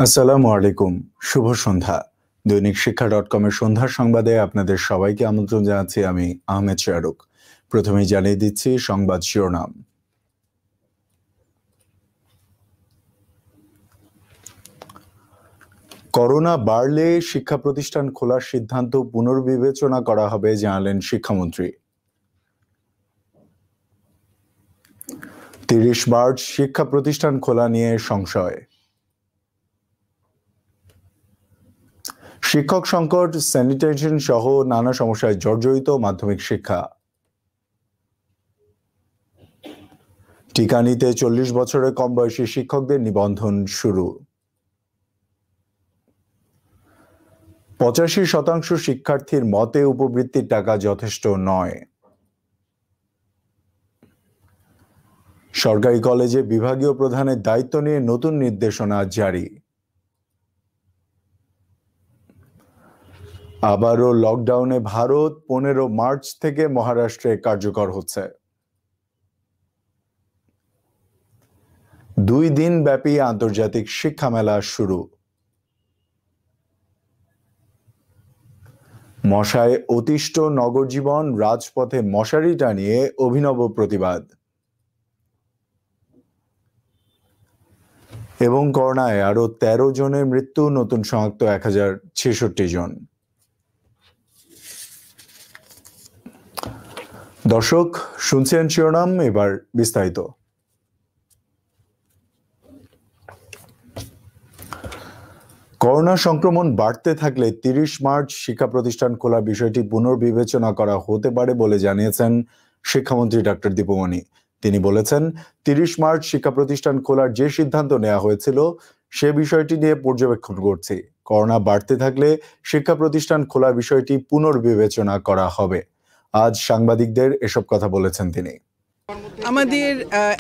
আসসালামু আলাইকুম, শুভ সন্ধ্যা। দৈনিক শিক্ষা .com-এর সন্ধ্যার সংবাদে আপনাদের সবাইকে আমন্ত্রণ জানাচ্ছি আমি আহমেদ শাহরুখ। প্রথমেই জানিয়ে দিচ্ছি সংবাদ শিরোনাম। করোনা বাড়লে শিক্ষা প্রতিষ্ঠান খোলার সিদ্ধান্ত পুনর্বিবেচনা করা হবে জানালেন শিক্ষামন্ত্রী। 30 মার্চ শিক্ষা প্রতিষ্ঠান খোলা নিয়ে সংশয়। শিক্ষক সংকট, স্যানিটেশন সহ নানা সমস্যায় জর্জরিত মাধ্যমিক শিক্ষা। টিকা নিতে 40 বছরের কম বয়সী শিক্ষকদের নিবন্ধন শুরু। 85% শিক্ষার্থীর মতে উপবৃত্তির টাকা যথেষ্ট নয়। সরকারি কলেজে বিভাগীয় প্রধানের দায়িত্ব নিয়ে নতুন নির্দেশনা জারি। আবারও লকডাউনে ভারত, 15 মার্চ থেকে মহারাষ্ট্রে কার্যকর হচ্ছে। 2 দিন ব্যাপী আন্তর্জাতিক শিক্ষা মেলা শুরু। মশায় অতিষ্ঠ নগর জীবন, রাজপথে মশারি টানিয়ে অভিনব প্রতিবাদ। এবং করোনায় আরো 13 জনের মৃত্যু, নতুন শনাক্ত 1066 জন। দর্শক শুনছেন শিরোনাম, এবার বিস্তারিত। করোনা সংক্রমণ বাড়তে থাকলে 30 মার্চ শিক্ষা প্রতিষ্ঠান খোলার বিষয়টি পুনর্বিবেচনা করা হতে পারে বলে জানিয়েছেন শিক্ষামন্ত্রী ডক্টর দীপুমনি। তিনি বলেছেন, 30 মার্চ শিক্ষা প্রতিষ্ঠান খোলার যে সিদ্ধান্ত নেওয়া হয়েছিল সে বিষয়টি নিয়ে পর্যবেক্ষণ করছি। করোনা বাড়তে থাকলে শিক্ষা প্রতিষ্ঠান খোলার বিষয়টি পুনর্বিবেচনা করা হবে। আজ সাংবাদিকদের এসব কথা বলেছেন তিনি। আমাদের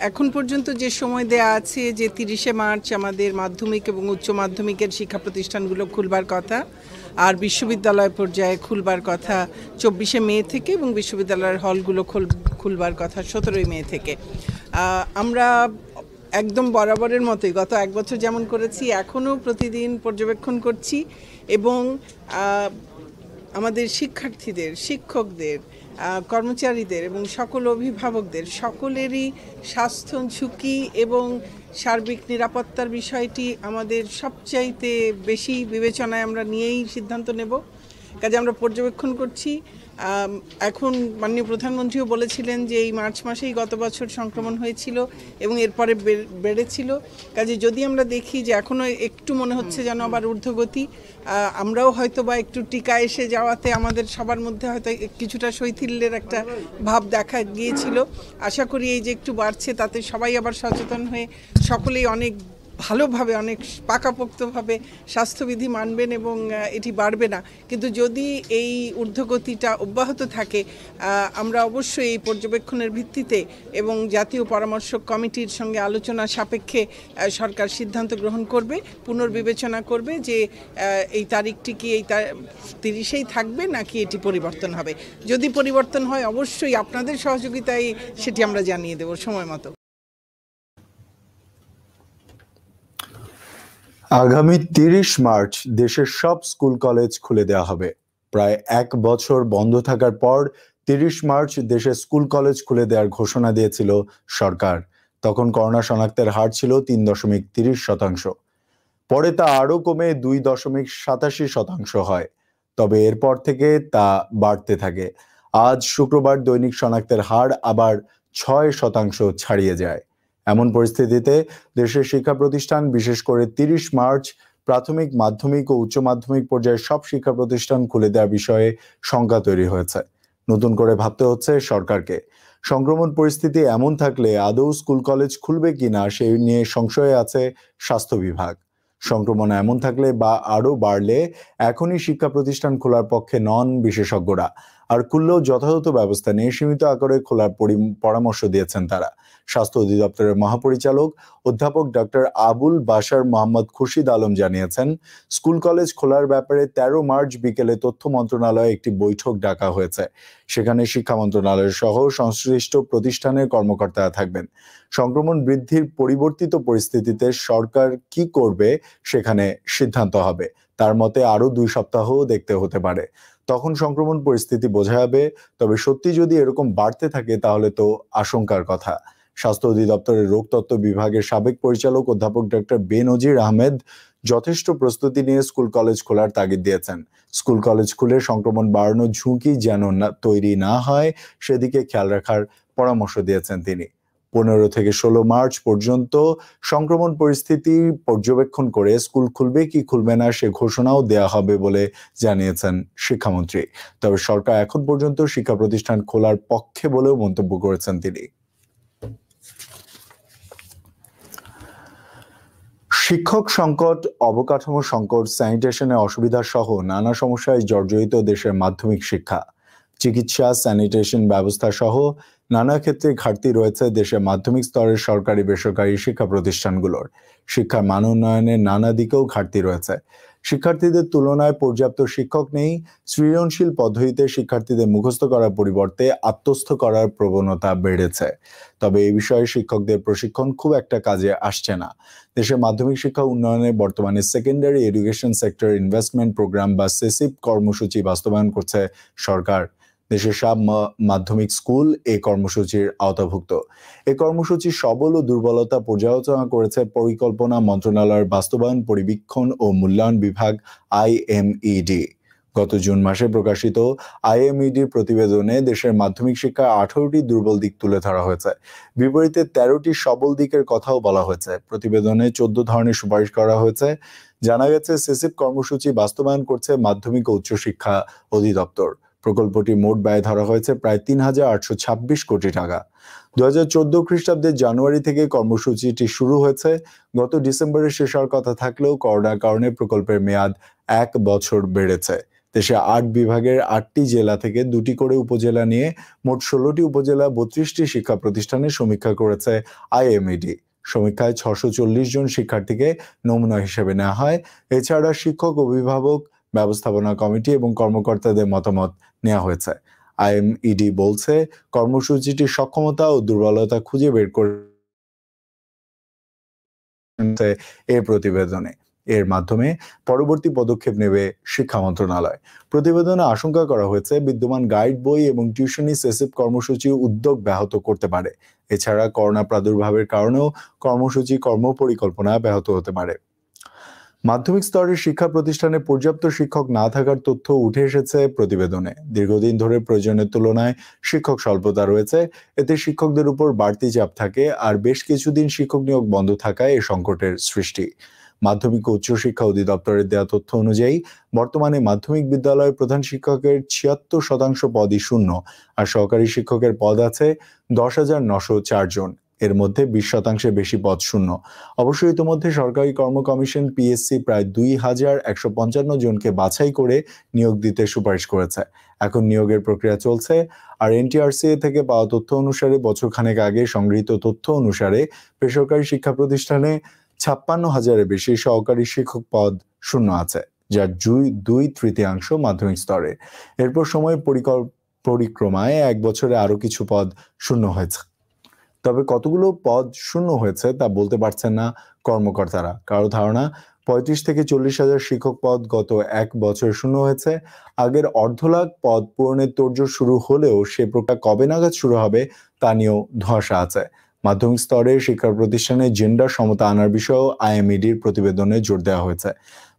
এখন পর্যন্ত যে সময় দেয়া আছে যে 30শে মার্চ আমাদের মাধ্যমিক এবং উচ্চ মাধ্যমিকের শিক্ষা প্রতিষ্ঠানগুলো খুলবার কথা, আর বিশ্ববিদ্যালয় পর্যায়ে খুলবার কথা 24শে মে থেকে, এবং বিশ্ববিদ্যালয়ের হলগুলো খুলবার কথা 17ই মে থেকে। আমরা একদম বরাবরের মতোই গত এক বছর যেমন করেছি এখনও প্রতিদিন পর্যবেক্ষণ করছি, এবং আমাদের শিক্ষার্থীদের, শিক্ষকদের, কর্মচারীদের এবং সকল অভিভাবকদের সকলেরই স্বাস্থ্য ঝুঁকি এবং সার্বিক নিরাপত্তার বিষয়টি আমাদের সবচাইতে বেশি বিবেচনায় আমরা নিয়েই সিদ্ধান্ত নেব। কাজে আমরা পর্যবেক্ষণ করছি। এখন মাননীয় প্রধানমন্ত্রীও বলেছিলেন যে এই মার্চ মাসেই গত বছর সংক্রমণ হয়েছিল এবং এরপরে বেড়েছিল। কাজে যদি আমরা দেখি যে এখনও একটু মনে হচ্ছে যেন আবার ঊর্ধ্বগতি, আমরাও হয়তো বা একটু টিকা এসে যাওয়াতে আমাদের সবার মধ্যে হয়তো কিছুটা শৈথিল্যের একটা ভাব দেখা গিয়েছিল। আশা করি এই যে একটু বাড়ছে তাতে সবাই আবার সচেতন হয়ে সকলেই অনেক ভালোভাবে, অনেক পাকাপোক্তভাবে স্বাস্থ্যবিধি মানবেন এবং এটি বাড়বে না। কিন্তু যদি এই ঊর্ধ্বগতিটা অব্যাহত থাকে, আমরা অবশ্যই এই পর্যবেক্ষণের ভিত্তিতে এবং জাতীয় পরামর্শক কমিটির সঙ্গে আলোচনা সাপেক্ষে সরকার সিদ্ধান্ত গ্রহণ করবে, পুনর্বিবেচনা করবে যে এই তারিখটি কি এই 30ই থাকবে নাকি এটি পরিবর্তন হবে। যদি পরিবর্তন হয় অবশ্যই আপনাদের সহযোগিতায় সেটি আমরা জানিয়ে দেব সময় মতো। আগামী 30 মার্চ দেশের সব স্কুল কলেজ খুলে দেওয়া হবে। প্রায় 1 বছর বন্ধ থাকার পর 30 মার্চ দেশের স্কুল কলেজ খুলে দেওয়ার ঘোষণা দিয়েছিল সরকার। তখন করোনা শনাক্তের হার ছিল 3.30%। পরে তা আরও কমে 2.87% হয়। তবে এরপর থেকে তা বাড়তে থাকে। আজ শুক্রবার দৈনিক শনাক্তের হার আবার 6% ছাড়িয়ে যায়। এমন পরিস্থিতিতে দেশের শিক্ষা প্রতিষ্ঠান, বিশেষ করে 30 মার্চ প্রাথমিক, মাধ্যমিক ও উচ্চ মাধ্যমিক পর্যায়ের সব শিক্ষা প্রতিষ্ঠান খুলে দেওয়ার বিষয়ে শঙ্কা তৈরি হয়েছে। নতুন করে ভাবতে হচ্ছে সরকারকে। সংক্রমণ পরিস্থিতি এমন থাকলে আদৌ স্কুল কলেজ খুলবে কিনা সেই নিয়ে সংশয়ে আছে স্বাস্থ্য বিভাগ। সংক্রমণ এমন থাকলে বা আরো বাড়লে এখনই শিক্ষা প্রতিষ্ঠান খোলার পক্ষে নন বিশেষজ্ঞরা। আর খুললেও যথাযথ ব্যবস্থা নিয়ে সীমিত আকারে খোলার পরামর্শ দিয়েছেন তারা। স্বাস্থ্য অধিদপ্তরের মহাপরিচালক অধ্যাপক ডক্টর আবুল বাশার মোহাম্মদ খুরশিদ আলম জানিয়েছেন, স্কুল কলেজ খোলার ব্যাপারে 13 মার্চ বিকেলে তথ্য মন্ত্রণালয়ে একটি বৈঠক ডাকা হয়েছে। সেখানে শিক্ষা মন্ত্রণালয় সহ সংশ্লিষ্ট প্রতিষ্ঠানের কর্মকর্তারা থাকবেন। সংক্রমণ বৃদ্ধির পরিবর্তিত পরিস্থিতিতে সরকার কি করবে সেখানে সিদ্ধান্ত হবে। তার মতে আরো 2 সপ্তাহ দেখতে হতে পারে, তখন সংক্রমণ পরিস্থিতি বোঝা যাবে। তবে সত্যি যদি এরকম বাড়তে থাকে তাহলে তো আশঙ্কার কথা। স্বাস্থ্য অধিদপ্তরের রোগতত্ত্ব বিভাগের সাবেক পরিচালক অধ্যাপক ডক্টর বেনজির আহমেদ যথেষ্ট প্রস্তুতি নিয়ে স্কুল কলেজ খোলার তাগিদ দিয়েছেন। স্কুল কলেজ খুলে সংক্রমণ বাড়ানোর ঝুঁকি যেন তৈরি না হয় সেদিকে খেয়াল রাখার পরামর্শ দিয়েছেন তিনি। 15 থেকে 16 মার্চ পর্যন্ত সংক্রমণ পরিস্থিতি পর্যবেক্ষণ করে স্কুল খুলবে কি খুলবে না সে ঘোষণাও দেয়া হবে বলে জানিয়েছেন শিক্ষামন্ত্রী। তবে সরকার এখন পর্যন্ত শিক্ষা প্রতিষ্ঠান খোলার পক্ষে বলেও মন্তব্য করেছেন তিনি। শিক্ষক সংকট, অবকাঠামো সংকট, স্যানিটেশনে অসুবিধা সহ নানা সমস্যায় জর্জরিত দেশের মাধ্যমিক শিক্ষা। চিকিৎসা, স্যানিটেশন ব্যবস্থা সহ নানা ক্ষেত্রে ঘাটতি রয়েছে দেশের মাধ্যমিক স্তরের সরকারি বেসরকারি শিক্ষা প্রতিষ্ঠানগুলোর। শিক্ষার মান উন্নয়নের নানা দিকেও ঘাটতি রয়েছে। শিক্ষার্থীদের তুলনায় পর্যাপ্ত শিক্ষক নেই। সৃজনশীল পদ্ধতিতে শিক্ষার্থীদের মুখস্থ করার পরিবর্তে আত্মস্থ করার প্রবণতা বেড়েছে। তবে এই বিষয়ে শিক্ষকদের প্রশিক্ষণ খুব একটা কাজে আসছে না। দেশের মাধ্যমিক শিক্ষা উন্নয়নে বর্তমানে secondary education sector investment programme বা সেসিপ কর্মসূচি বাস্তবায়ন করছে সরকার। দেশের সব মাধ্যমিক স্কুল এই কর্মসূচির আওতাভুক্ত। এই কর্মসূচি সবল ও দুর্বলতা পর্যালোচনা করেছে পরিকল্পনা মন্ত্রণালয়ের বাস্তবায়ন পরিবীক্ষণ ও মূল্যায়ন বিভাগ IMED। গত জুন মাসে প্রকাশিত IMEDর প্রতিবেদনে দেশের মাধ্যমিক শিক্ষার 18টি দুর্বল দিক তুলে ধরা হয়েছে। বিপরীতে 13টি সবল দিকের কথাও বলা হয়েছে। প্রতিবেদনে 14 ধরনের সুপারিশ করা হয়েছে। জানা গেছে সেসিপ কর্মসূচি বাস্তবায়ন করছে মাধ্যমিক ও উচ্চশিক্ষা অধিদপ্তর। প্রকল্পটি মোট ব্যয় ধরা হয়েছে প্রায় 3,826 কোটি টাকা। 2014 খ্রিস্টাব্দের জানুয়ারি থেকে কর্মসূচিটি শুরু হয়েছে। গত ডিসেম্বরে শেষ হওয়ার কথা থাকলেও করোনার কারণে প্রকল্পের মেয়াদ 1 বছর বেড়েছে। দেশে 8 বিভাগের 8টি জেলা থেকে 2টি করে উপজেলা নিয়ে মোট 16টি উপজেলা 32টি শিক্ষা প্রতিষ্ঠানে সমীক্ষা করেছে IMED। সমীক্ষায় 640 জন শিক্ষার্থীকে নমুনা হিসেবে নেওয়া হয়। এছাড়া শিক্ষক, অভিভাবক, ব্যবস্থাপনা কমিটি এবং কর্মকর্তাদের মতামত নেওয়া হয়েছে। IMED বলছে, কর্মসূচিটির সক্ষমতা ও দুর্বলতা খুঁজে বের করে এই প্রতিবেদনে। এর মাধ্যমে পরবর্তী পদক্ষেপ নেবে শিক্ষা মন্ত্রণালয়। প্রতিবেদনে আশঙ্কা করা হয়েছে বিদ্যমান গাইড বই এবং টিউশনি সেসিপ কর্মসূচির উদ্যোগ ব্যাহত করতে পারে। এছাড়া করোনা প্রাদুর্ভাবের কারণেও কর্মসূচি কর্মপরিকল্পনা ব্যাহত হতে পারে। মাধ্যমিক স্তরের শিক্ষা প্রতিষ্ঠানে পর্যাপ্ত শিক্ষক না থাকার তথ্য উঠে এসেছে প্রতিবেদনে। দীর্ঘদিন ধরে প্রয়োজনের তুলনায় শিক্ষক স্বল্পতা রয়েছে। এতে শিক্ষকদের উপর বাড়তি চাপ থাকে, আর বেশ কিছুদিন শিক্ষক নিয়োগ বন্ধ থাকায় এই সংকটের সৃষ্টি। মাধ্যমিক ও উচ্চশিক্ষা অধিদপ্তরের দেওয়া তথ্য অনুযায়ী বর্তমানে মাধ্যমিক বিদ্যালয়ের প্রধান শিক্ষকের 76% পদই শূন্য, আর সহকারী শিক্ষকের পদ আছে 10,904 জন। এর মধ্যে 20% বেশি পদ শূন্য। অবশ্য ইতিমধ্যে সরকারি কর্ম কমিশন PSC প্রায় 2,155 জনকে বাছাই করে নিয়োগ দিতে সুপারিশ করেছে। এখন নিয়োগের প্রক্রিয়া চলছে। আর NTRCA থেকে পাওয়া তথ্য অনুসারে বছরখানেক আগে সংগৃহীত তথ্য অনুসারে বেসরকারি শিক্ষা প্রতিষ্ঠানে 56,000-এর বেশি সহকারী শিক্ষক পদ শূন্য আছে, যার 2/3 মাধ্যমিক স্তরে। এরপর সময় পরিক্রমায় 1 বছরে আরো কিছু পদ শূন্য হয়েছে। তবে কতগুলো পদ শূন্য হয়েছে তা বলতে পারছেন না কর্মকর্তারা। কারো ধারণা 35 থেকে 40,000 শিক্ষক পদ গত 1 বছর শূন্য হয়েছে। আগের 1.5 লাখ পদ পূরণের তোড়জোড় শুরু হলেও সে প্রক্রিয়া কবে নাগাদ শুরু হবে তা নিয়েও ধোঁয়াশা আছে। মাধ্যমিক স্তরে শিক্ষা প্রতিষ্ঠানে জেন্ডার সমতা আনার বিষয়েও IMEDর প্রতিবেদনে জোর দেওয়া হয়েছে।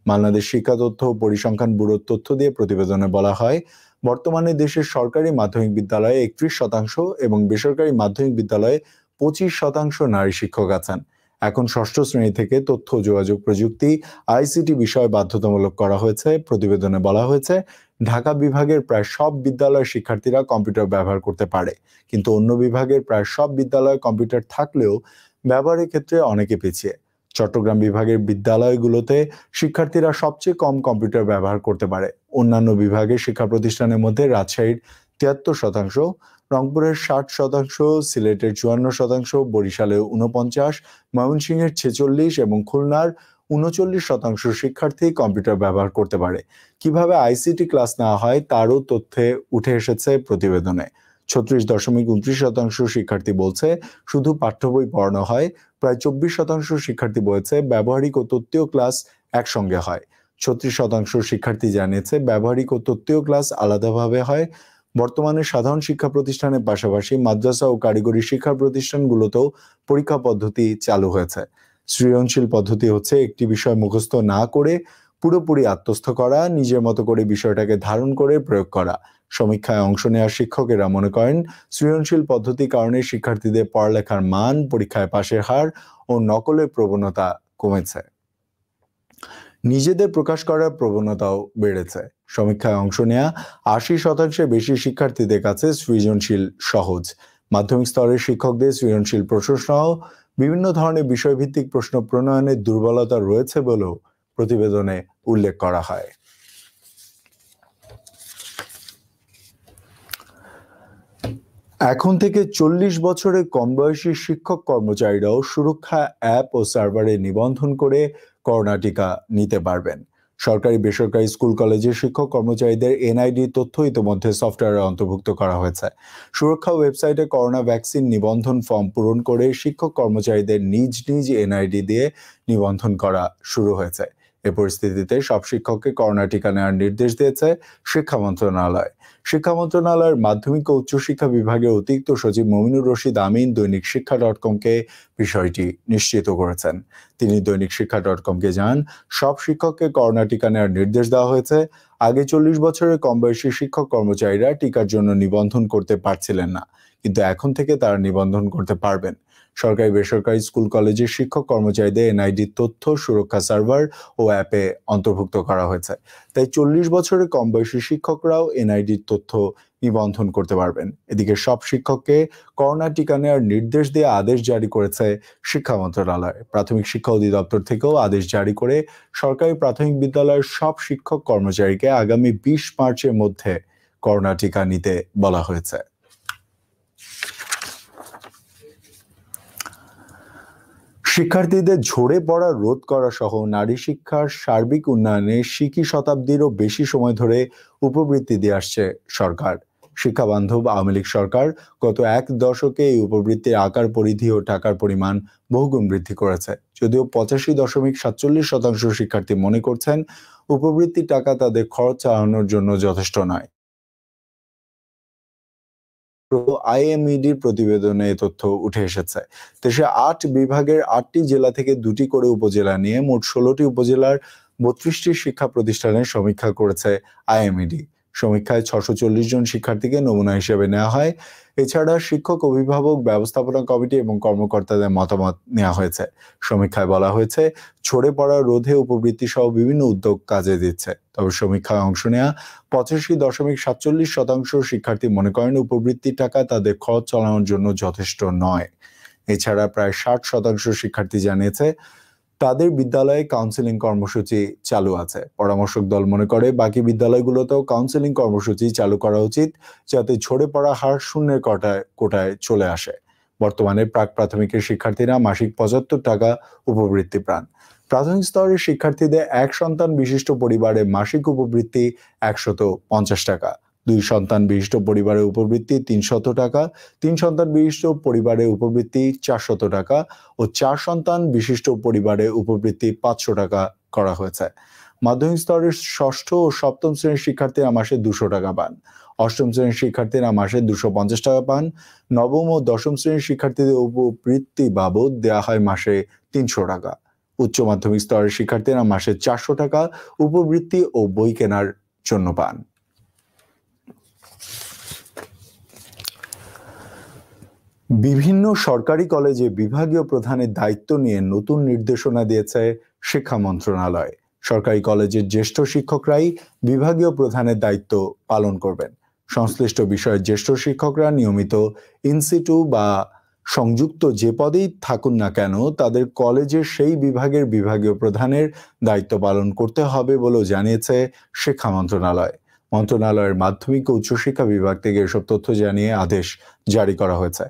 বাংলাদেশ শিক্ষা তথ্য ও পরিসংখ্যান ব্যুরোর তথ্য দিয়ে প্রতিবেদনে বলা হয়, বর্তমানে দেশের সরকারি মাধ্যমিক বিদ্যালয়ে 31% এবং বেসরকারি মাধ্যমিক বিদ্যালয়ে 25% নারী শিক্ষক আছেন। এখন 6ষ্ঠ শ্রেণী থেকে তথ্য যোগাযোগ প্রযুক্তি ICT বিষয় বাধ্যতামূলক করা হয়েছে। প্রতিবেদনে বলা হয়েছে, ঢাকা বিভাগের প্রায় সব বিদ্যালয়ের শিক্ষার্থীরা কম্পিউটার ব্যবহার করতে পারে, কিন্তু অন্য বিভাগের প্রায় সব বিদ্যালয়ে কম্পিউটার থাকলেও ব্যবহারের ক্ষেত্রে অনেকে পিছিয়ে। চট্টগ্রাম বিভাগের বিদ্যালয়গুলোতে শিক্ষার্থীরা সবচেয়ে কম কম্পিউটার ব্যবহার করতে পারে। অন্যান্য বিভাগের শিক্ষা প্রতিষ্ঠানের মধ্যে রাজশাহীর 73%, রংপুরের 60%, সিলেটের 54%, বরিশালে 49%, ময়মনসিংহের 46% এবং খুলনার 39% শিক্ষার্থী কম্পিউটার ব্যবহার করতে পারে। কিভাবে আইসিটি ক্লাস নেওয়া হয় তারও তথ্যে উঠে এসেছে প্রতিবেদনে। 36.29% শিক্ষার্থী বলছে শুধু পাঠ্য বই পড়ানো হয়। প্রায় 24% শিক্ষার্থী বলেছে ব্যবহারিক ও তত্ত্বীয় ক্লাস একসঙ্গে হয়। 36% শিক্ষার্থী জানিয়েছে ব্যবহারিক ও তত্ত্বীয় ক্লাস আলাদাভাবে হয়। বর্তমানে সাধারণ শিক্ষা প্রতিষ্ঠানের পাশাপাশি মাদ্রাসা ও কারিগরি শিক্ষা প্রতিষ্ঠানগুলোতেও পরীক্ষা পদ্ধতি চালু হয়েছে। সৃজনশীল পদ্ধতি হচ্ছে একটি বিষয় মুখস্থ না করে পুরোপুরি আত্মস্থ করা, নিজের মতো করে বিষয়টাকে ধারণ করে প্রয়োগ করা। সমীক্ষায় অংশ নেওয়া শিক্ষকেরা মনে করেন সৃজনশীল পদ্ধতির কারণে শিক্ষার্থীদের পড়ালেখার মান, পরীক্ষায় পাশের হার ও নকলের প্রবণতা কমেছে। নিজেদের প্রকাশ করার প্রবণতাও বেড়েছে। সমীক্ষায় অংশ নেওয়া 80% বেশি শিক্ষার্থীদের কাছে সৃজনশীল সহজ। মাধ্যমিক স্তরের শিক্ষকদের সৃজনশীল প্রশ্ন সহ বিভিন্ন ধরনের বিষয়ভিত্তিক প্রশ্ন প্রণয়নের দুর্বলতা রয়েছে বলেও প্রতিবেদনে উল্লেখ করা হয়। এখন থেকে 40 বছরের কম বয়সী শিক্ষক কর্মচারীরাও সুরক্ষা অ্যাপ ও সার্ভারে নিবন্ধন করে করোনা টিকা নিতে পারবেন। সরকারি বেসরকারি স্কুল কলেজের শিক্ষক কর্মচারীদের এনআইডি তথ্য ইতিমধ্যে সফটওয়্যারে অন্তর্ভুক্ত করা হয়েছে। সুরক্ষা ওয়েবসাইটে করোনা ভ্যাকসিন নিবন্ধন ফর্ম পূরণ করে শিক্ষক কর্মচারীদের নিজ নিজ এনআইডি দিয়ে নিবন্ধন করা শুরু হয়েছে। এ পরিস্থিতিতে সব শিক্ষককে করোনা টিকা নেওয়ার নির্দেশ দিয়েছে শিক্ষা মন্ত্রণালয়। শিক্ষা মন্ত্রণালয়ের মাধ্যমিক ও উচ্চশিক্ষা বিভাগের অতিরিক্ত সচিব মমিনুর রশিদ আমিন দৈনিক শিক্ষা .com-কে বিষয়টি নিশ্চিত করেছেন। তিনি দৈনিক শিক্ষা .com-কে জানান, সব শিক্ষককে করোনা টিকা নেওয়ার নির্দেশ দেওয়া হয়েছে। আগে 40 বছরের কম বয়সী শিক্ষক কর্মচারীরা টিকার জন্য নিবন্ধন করতে পারছিলেন না, কিন্তু এখন থেকে তারা নিবন্ধন করতে পারবেন। সরকারি বেসরকারি স্কুল কলেজের শিক্ষক কর্মচারীদের এনআইডি তথ্য সুরক্ষা সার্ভার ও অ্যাপে অন্তর্ভুক্ত করা হয়েছে। তাই 40 বছরের কম বয়সী শিক্ষকরাও এনআইডির তথ্য নিবন্ধন করতে পারবেন। এদিকে সব শিক্ষককে করোনা টিকা নেওয়ার নির্দেশ দিয়ে আদেশ জারি করেছে শিক্ষা মন্ত্রণালয়। প্রাথমিক শিক্ষা অধিদপ্তর থেকেও আদেশ জারি করে সরকারি প্রাথমিক বিদ্যালয়ের সব শিক্ষক কর্মচারীকে আগামী 20 মার্চের মধ্যে করোনা টিকা নিতে বলা হয়েছে। শিক্ষার্থীদের ঝরে পড়া রোধ করা সহ নারী শিক্ষার সার্বিক উন্নয়নে শিকি শতাব্দীরও বেশি সময় ধরে উপবৃত্তি দিয়ে আসছে সরকার। শিক্ষা বান্ধব আওয়ামী লীগ সরকার গত 1 দশকে এই উপবৃত্তির আকার, পরিধি ও টাকার পরিমাণ বহুগুণ বৃদ্ধি করেছে। যদিও 85.47% শিক্ষার্থী মনে করছেন উপবৃত্তির টাকা তাদের খরচ চালানোর জন্য যথেষ্ট নয়। আইএমইডির প্রতিবেদনে এ তথ্য উঠে এসেছে। দেশে 8 বিভাগের 8টি জেলা থেকে 2টি করে উপজেলা নিয়ে মোট 16টি উপজেলার 32টি শিক্ষা প্রতিষ্ঠানের সমীক্ষা করেছে আইএমইডি। সমীক্ষায় 640 জন শিক্ষার্থীকে নমুনা হিসেবে নেওয়া হয়। এছাড়া শিক্ষক, অভিভাবক, ব্যবস্থাপনা কমিটি এবং কর্মকর্তাদের মতামত নেওয়া হয়েছে। সমীক্ষায় বলা হয়েছে ঝরে পড়া রোধে উপবৃত্তি সহ বিভিন্ন উদ্যোগ কাজে দিচ্ছে। তবে সমীক্ষায় অংশ নেওয়া 85.47% শিক্ষার্থী মনে করেন উপবৃত্তির টাকা তাদের খরচ চালানোর জন্য যথেষ্ট নয়। এছাড়া প্রায় 60% শিক্ষার্থী জানিয়েছে তাদের বিদ্যালয়ে কাউন্সেলিং কর্মসূচি চালু আছে। পরামর্শক দল মনে করে বাকি বিদ্যালয়গুলোতেও কাউন্সেলিং কর্মসূচি চালু করা উচিত, যাতে ঝরে পড়া হার শূন্যের কোটায় চলে আসে। বর্তমানে প্রাক প্রাথমিকের শিক্ষার্থীরা মাসিক 75 টাকা উপবৃত্তি পান। প্রাথমিক স্তরের শিক্ষার্থীদের 1 সন্তান বিশিষ্ট পরিবারে মাসিক উপবৃত্তি 150 টাকা, 2 সন্তান বিশিষ্ট পরিবারের উপবৃত্তি 300 টাকা, 3 সন্তান বিশিষ্ট পরিবারের উপবৃত্তি 400 টাকা ও 4 সন্তান বিশিষ্ট পরিবারের উপবৃত্তি 500 টাকা করা হয়েছে। মাধ্যমিক স্তরের ষষ্ঠ ও সপ্তম শ্রেণীর শিক্ষার্থীরা মাসে 200 টাকা পান। অষ্টম শ্রেণীর শিক্ষার্থীরা মাসে 250 টাকা পান। নবম ও দশম শ্রেণীর শিক্ষার্থীদের উপবৃত্তি বাবদ দেওয়া হয় মাসে 300 টাকা। উচ্চ মাধ্যমিক স্তরের শিক্ষার্থীরা মাসে 400 টাকা উপবৃত্তি ও বই কেনার জন্য পান। বিভিন্ন সরকারি কলেজে বিভাগীয় প্রধানের দায়িত্ব নিয়ে নতুন নির্দেশনা দিয়েছে শিক্ষা মন্ত্রণালয়। সরকারি কলেজের জ্যেষ্ঠ শিক্ষকরাই বিভাগীয় প্রধানের দায়িত্ব পালন করবেন। সংশ্লিষ্ট বিষয়ের জ্যেষ্ঠ শিক্ষকরা নিয়মিত ইনসিটু বা সংযুক্ত যে পদেই থাকুন না কেন তাদের কলেজের সেই বিভাগের বিভাগীয় প্রধানের দায়িত্ব পালন করতে হবে বলেও জানিয়েছে শিক্ষা মন্ত্রণালয়। মন্ত্রণালয়ের মাধ্যমিক ও উচ্চশিক্ষা বিভাগ থেকে এসব তথ্য জানিয়ে আদেশ জারি করা হয়েছে।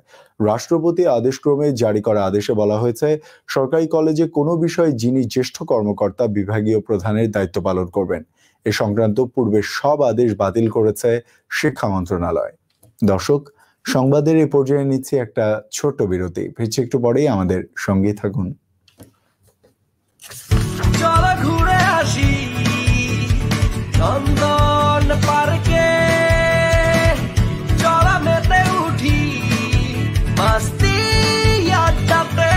রাষ্ট্রপতি আদেশক্রমে জারি করা আদেশে বলা হয়েছে, সরকারি কলেজে কোনো বিষয়ে যিনি জ্যেষ্ঠ কর্মকর্তা বিভাগীয় প্রধানের দায়িত্ব পালন করবেন। এ সংক্রান্ত পূর্বে সব আদেশ বাতিল করেছে শিক্ষা মন্ত্রণালয়। দর্শক, সংবাদের এই পর্যায়ে নিচ্ছি একটা ছোট্ট বিরতি। ফিরছি একটু পরেই, আমাদের সঙ্গেই থাকুন। চলো ঘুরে আসি নন্দন পার্কে, চলো মেতে উঠি মস্তি আড্ডাতে,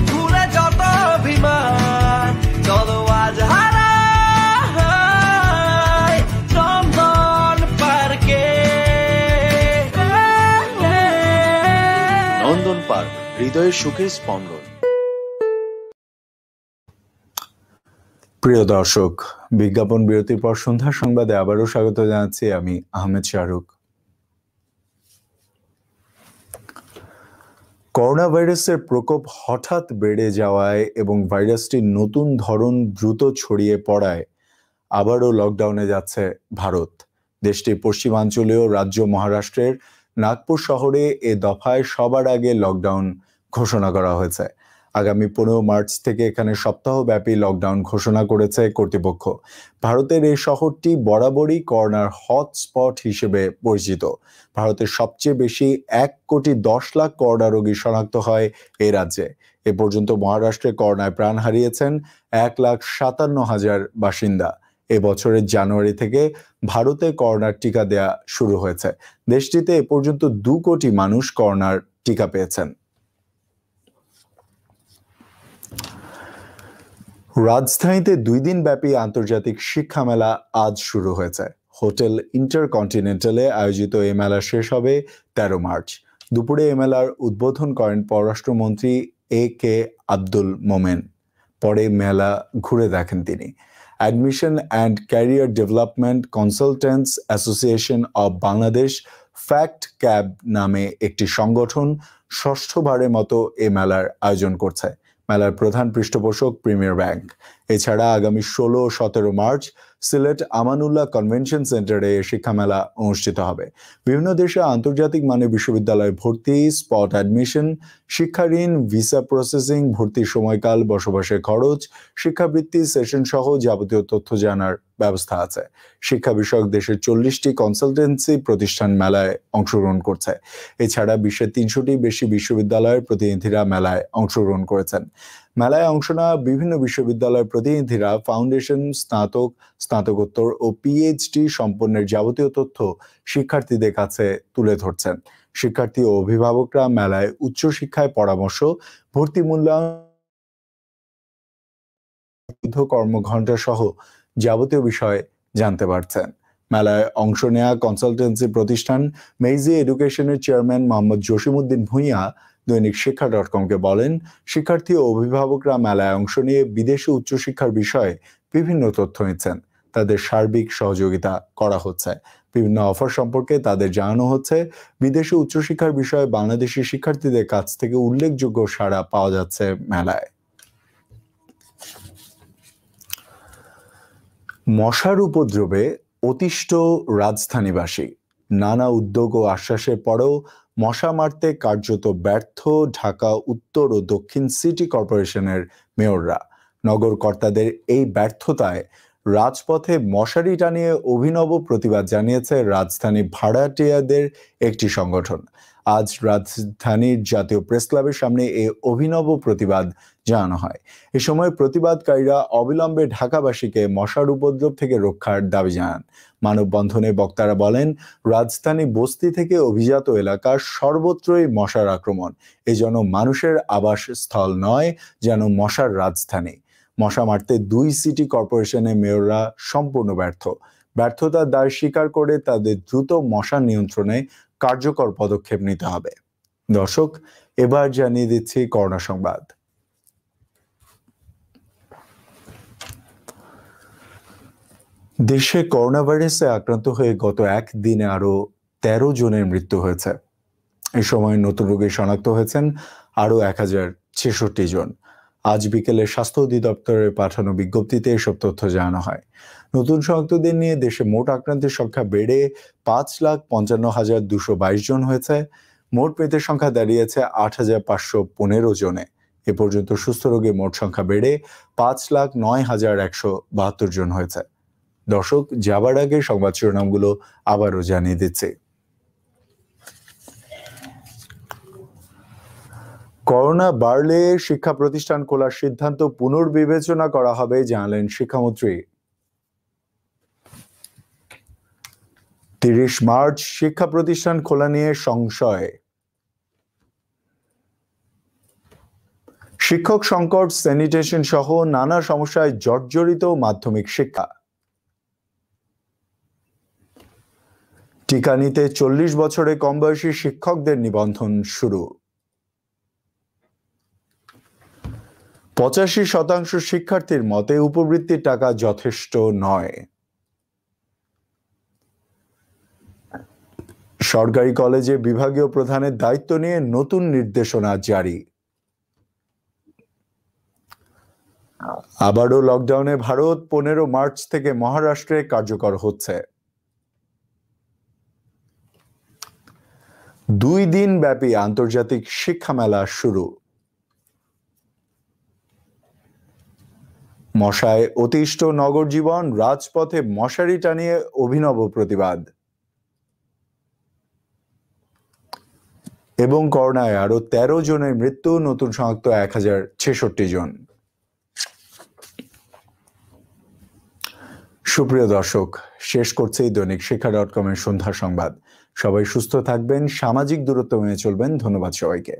ভুলে যত অভিমান চলো আজ হারাই নন্দন পার্কে। নন্দন পার্ক, হৃদয়ের সুখের স্পন্দন। প্রিয় দর্শক, বিজ্ঞাপন বিরতির পর সন্ধ্যা সংবাদে আবারও স্বাগত জানাচ্ছি আমি আহমেদ শাহরুখ। করোনা ভাইরাসের প্রকোপ হঠাৎ বেড়ে যাওয়ায় এবং ভাইরাসটির নতুন ধরন দ্রুত ছড়িয়ে পড়ায় আবারও লকডাউনে যাচ্ছে ভারত। দেশটির পশ্চিমাঞ্চলীয় রাজ্য মহারাষ্ট্রের নাগপুর শহরে এ দফায় সবার আগে লকডাউন ঘোষণা করা হয়েছে। আগামী 15 মার্চ থেকে এখানে সপ্তাহব্যাপী লকডাউন ঘোষণা করেছে কর্তৃপক্ষ। ভারতের এই শহরটি বরাবরই করোনার হটস্পট হিসেবে পরিচিত। ভারতের সবচেয়ে বেশি 1,10,00,000 করোনা রোগী শনাক্ত হয় এই রাজ্যে। এ পর্যন্ত মহারাষ্ট্রে করোনায় প্রাণ হারিয়েছেন 1,57,000 বাসিন্দা। এ বছরের জানুয়ারি থেকে ভারতে করোনার টিকা দেয়া শুরু হয়েছে। দেশটিতে এ পর্যন্ত 2 কোটি মানুষ করোনার টিকা পেয়েছেন। রাজধানীতে 2 দিন ব্যাপী আন্তর্জাতিক শিক্ষা মেলা আজ শুরু হয়েছে। হোটেল ইন্টারকন্টিনেন্টালে আয়োজিত এই মেলা শেষ হবে 13 মার্চ। দুপুরে এই মেলার উদ্বোধন করেন পররাষ্ট্রমন্ত্রী A.K. আব্দুল মোমেন। পরে মেলা ঘুরে দেখেন তিনি। Admission and career development consultants association of Bangladesh fact cab নামে একটি সংগঠন ষষ্ঠবারের মতো এ মেলার আয়োজন করছে। মেলার প্রধান পৃষ্ঠপোষক প্রিমিয়ার ব্যাংক। এছাড়া আগামী 16 ও 17 মার্চ সিলেট আমানুল্লাহ কনভেনশন সেন্টারে শিক্ষা মেলা অনুষ্ঠিত হবে। বিভিন্ন দেশে আন্তর্জাতিক মানের বিশ্ববিদ্যালয়ে ভর্তি, স্পট অ্যাডমিশন, শিক্ষা ঋণ, ভিসা প্রসেসিং, ভর্তির সময়কাল, বসবাসের খরচ, শিক্ষাবৃত্তি, সেশন সহ যাবতীয় তথ্য জানার ব্যবস্থা আছে। শিক্ষা বিষয়ক দেশের 40টি কনসালটেন্সি প্রতিষ্ঠান মেলায় অংশগ্রহণ করছে। এছাড়া বিশ্বের 300টির বেশি বিশ্ববিদ্যালয়ের প্রতিনিধিরা মেলায় অংশগ্রহণ করেছেন। মেলায় অংশ নেওয়া বিভিন্ন বিশ্ববিদ্যালয়ের প্রতিনিধিরা ফাউন্ডেশন, স্নাতক, স্নাতকোত্তর ও পিএইচডি সম্পন্নের যাবতীয় তথ্য শিক্ষার্থীদের কাছে তুলে ধরছেন। শিক্ষার্থী ও অভিভাবকরা মেলায় উচ্চশিক্ষায় পরামর্শ, ভর্তি মূল্যায়ন, কর্মঘণ্টা সহ যাবতীয় বিষয় জানতে পারছেন। মেলায় অংশ নেওয়া কনসালটেন্সি প্রতিষ্ঠান মেইজি এডুকেশনের চেয়ারম্যান মোহাম্মদ জসিমউদ্দিন ভূঁইয়া দৈনিক শিক্ষা.com-কে বলেন, শিক্ষার্থী ও অভিভাবকরা মেলায় অংশ নিয়ে বিদেশি উচ্চশিক্ষার বিষয়ে বিভিন্ন তথ্য নিচ্ছেন। তাদের সার্বিক সহযোগিতা করা হচ্ছে। বিভিন্ন অফার সম্পর্কে তাদের জানানো হচ্ছে। বিদেশি উচ্চশিক্ষার বিষয়ে বাংলাদেশি শিক্ষার্থীদের কাছ থেকে উল্লেখযোগ্য সাড়া পাওয়া যাচ্ছে মেলায়। মশার উপদ্রবে অতিষ্ঠ রাজধানীবাসী। নানা উদ্যোগ ও আশ্বাসের পরেও মশা মারতে কার্যত ব্যর্থ ঢাকা উত্তর ও দক্ষিণ সিটি কর্পোরেশনের মেয়ররা। নগর কর্তাদের এই ব্যর্থতায় রাজপথে মশারি টানিয়ে অভিনব প্রতিবাদ জানিয়েছে রাজধানী ভাড়াটিয়াদের একটি সংগঠন। আজ রাজধানীর জাতীয় প্রেস ক্লাবের সামনে এই অভিনব প্রতিবাদ জানানো হয়। এ সময় প্রতিবাদকারীরা অবিলম্বে ঢাকাবাসীকে মশার উপদ্রব থেকে রক্ষার দাবি জানান। মানববন্ধনে বক্তারা বলেন, রাজধানী বস্তি থেকে অভিজাত এলাকার সর্বত্রই মশার আক্রমণ। এজন্য মানুষের আবাসস্থল নয়, যেন মশার রাজধানী। মশা মারতে 2 সিটি কর্পোরেশনের মেয়ররা সম্পূর্ণ ব্যর্থ। ব্যর্থতার দায় স্বীকার করে তাদের দ্রুত মশা নিয়ন্ত্রণে কার্যকর পদক্ষেপ নিতে হবে। দর্শক, এবার জানিয়ে দিচ্ছি করোনা সংবাদ। দেশে করোনা ভাইরাসে আক্রান্ত হয়ে গত একদিনে আরো 13 জনের মৃত্যু হয়েছে। এই সময় নতুন রোগী শনাক্ত হয়েছেন আরো 1066 জন। আজ বিকেলে স্বাস্থ্য অধিদপ্তরের পাঠানো বিজ্ঞপ্তিতে এসব তথ্য জানানো হয়। নতুন শনাক্তদের নিয়ে দেশে মোট আক্রান্তের সংখ্যা বেড়ে 5,55,222 জন হয়েছে। মোট মৃতের সংখ্যা দাঁড়িয়েছে 8,515 জনে। এ পর্যন্ত সুস্থ রোগীর মোট সংখ্যা বেড়ে 5,09,172 জন হয়েছে। দর্শক, যাবার আগে সংবাদ শিরোনামগুলো আবারও জানিয়ে দিচ্ছি। করোনা বাড়লে শিক্ষা প্রতিষ্ঠান খোলার সিদ্ধান্ত পুনর্বিবেচনা করা হবে জানালেন শিক্ষামন্ত্রী। 30 মার্চ শিক্ষা প্রতিষ্ঠান খোলা নিয়ে সংশয়। শিক্ষক সংকট, স্যানিটেশন সহ নানা সমস্যায় জর্জরিত মাধ্যমিক শিক্ষা। টিকা নিতে 40 বছরে কম বয়সী শিক্ষকদের নিবন্ধন শুরু। 85% শিক্ষার্থীর মতে উপবৃত্তির টাকা যথেষ্ট নয়। সরকারি কলেজে বিভাগীয় প্রধানের দায়িত্ব নিয়ে নতুন নির্দেশনা জারি। আবারও লকডাউনে ভারত, 15 মার্চ থেকে মহারাষ্ট্রে কার্যকর হচ্ছে। 2 দিন ব্যাপী আন্তর্জাতিক শিক্ষা মেলা শুরু। মশায় অতিষ্ঠ নগর জীবন, রাজপথে মশারি টানিয়ে অভিনব প্রতিবাদ। এবং করোনায় আরো 13 জনের মৃত্যু, নতুন শনাক্ত 1066 জন। সুপ্রিয় দর্শক, শেষ করছে দৈনিক শিক্ষা.com এর সন্ধ্যা সংবাদ। সবাই সুস্থ থাকবেন, সামাজিক দূরত্ব মেনে চলবেন। ধন্যবাদ সবাইকে।